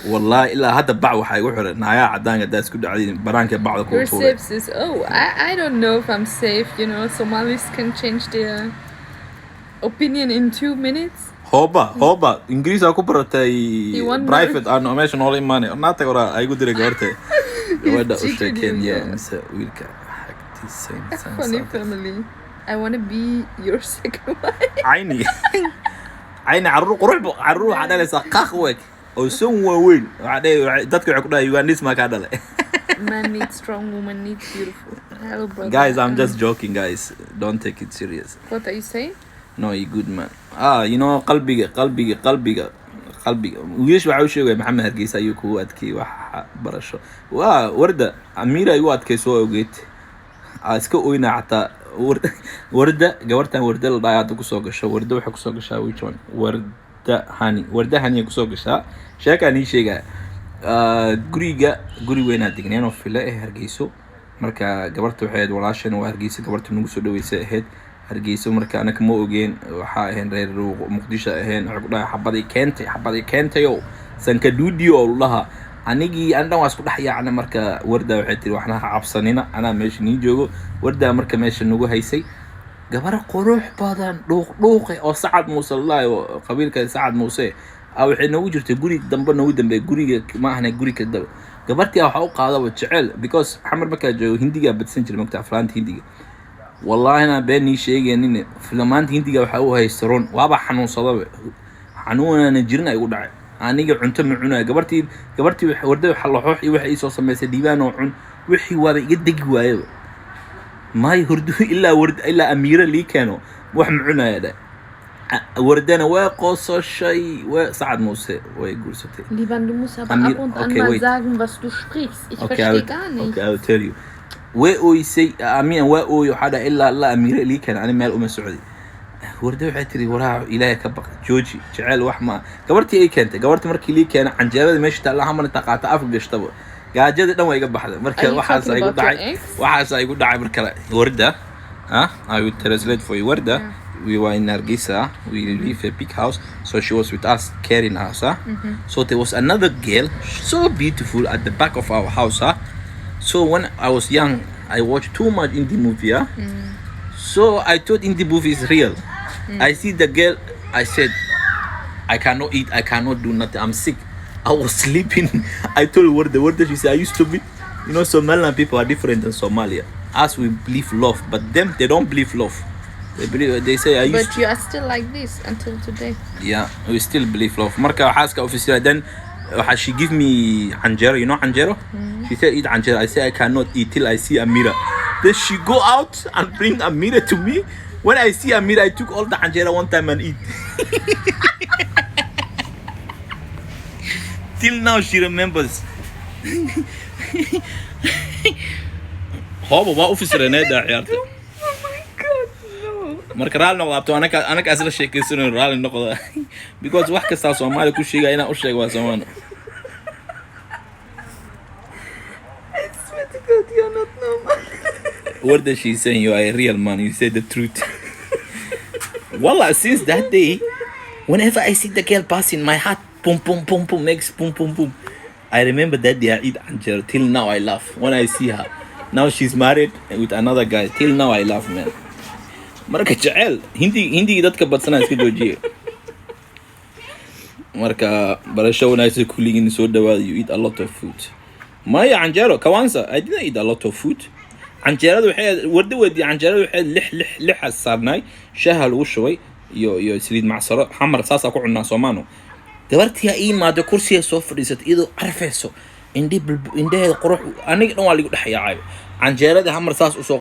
والله إلا هذا بعض حيقول نايا عدانك داس كده عادين برانك بعض Your كوتورة. safe sis. Oh, I don't know if I'm safe. You know, Somalis can change their opinion in 2 minutes. هوبا إنجليز أكو برتاي wonder. برايفت أنا ماشي نقول إيماني أنا تقرأ أيقول دري قرتي وده cheated أشتكين you, يا bro. مسا ويلك حكتي سين Funny family. I want to be your second wife. عيني عروق روح على لسقاخوك أو سوى وين عليه دتك عقدا يوانيس ما كذا له. Man needs strong, woman needs beautiful. Hello, brother. Guys, I'm just joking, guys. Don't take it serious. What are you saying? No, you good man. You know قلبي ويش بعوشه محمد هرقيس أيوكو أتكي وح برشة وردة أميرة يوات كيسوا وجيت أسكو وين عطا وردة جورتها وردة الضيعة كسوق الشا وردة وح كسوق الشا ويشون وردة هاني كسوق الشا شاكاني شيء guri weyn degneen oo fila Hargeyso marka gabartu waxay walaashan oo Hargeyso gabartu nagu soo dhaweysay ahayd Hargeyso marka anaka ma ogeen waxa ahayn reer Muqdisho ahayn waxa ku dhahay xabadii keentay oo sanka duudiyo oo laha anigii andan waa isku dhaxyaacna marka warda waxay tiri waxna cabsanina ana meesha nii joogo warda marka meesha nagu haysay gabar qurux badan dhuuq oo Sacad Muuse oo qabiilka Sacad Muuse waxay nagu jirtay guri dambe guriga ma ahna guri ka daba gabartii waxa u qaadaba jecel because xamar marka joogo hindiga badsan jiray magta aflaanta hindiga wallahi ana beeni sheegeen filmaanta hindiga waxa uu haystaron waaba xanuunsadaba xanuunana jirna ay u dhacay aniga cunto ma cunaa gabartii warda waxa la xoox iyo waxa ay soo sameysay diiwaan oo cun wixii waaba iga degi waayay ما يهردو إلا أميرة لي كانوا وهم عنا هذا وردنا وقص الشيء وسعد موسى ويقول ستي. Lieber, du musst aber ab und an mal sagen, was du sprichst. Ich verstehe gar nicht. Okay, I'll tell you. ويسي أمين وحدا إلا الله أميرة لي كان أنا مال سعودي. وردوا حتري وراء إلهي كبق جوجي جعل وحما قبرتي إيه كنت قبرتي مركي لي كان عن جبل مشت الله هم نتقاطع في قشطبه. قاعد جد دم يقبح هذا مركز واحد يقول داعي مركز وردة I will translate for you وردة we were in Nargisa we live a big house so she was with us carrying us so there was another girl so beautiful at the back of our house so when I was young I watched too much indie movie so I thought indie movie is real I see the girl I said I cannot eat I cannot do nothing I'm sick I was sleeping. I told Warda, she said, I used to be, you know, Somalian people are different than Somalia. Us, we believe love, but them, they don't believe love. They say, I used But you are still like this until today. Yeah, we still believe love. Marka Haska officer, then she give me anjero, you know anjero? She said, eat anjero. I say, I cannot eat till I see Amira. Then she go out and bring Amira to me. When I see Amira, I took all the anjero one time and eat. Till now she remembers. هو بابا officer نادى عيارته. Oh my god, no. مرك رال نقطة أنا كأسئلة شيء كيسون رال النقطة because واحد كسر Somali كل شيء أنا أشيء واسمان. I swear to God, you're not normal. What does she saying? You are a real man. You said the truth. Wallah, since that day, whenever I see the girl passing, my heart boom boom boom boom makes boom boom boom. I remember that day I eat anjero. Till now I laugh when I see her. Now she's married with another guy. Till now I laugh, man. Marka jacel hindi dadka badsana iska joojiye. Marka barasho wanaagsan kulligin soo dhawaad you eat a lot of food. Maya anjero kawansa I didn't eat a lot of food. Anjeradu waxay wardi anjeradu waxay lix saarnay shahal u shaway iyo saliid macsaro xamar saasa ku cunaa Soomaano. gabartii ay maado kursiga soo fadhiisatay iyadoo arfayso indheeda qurux aniga dhan waa ligu dhaxyaacay anjeerada hamar saas u soo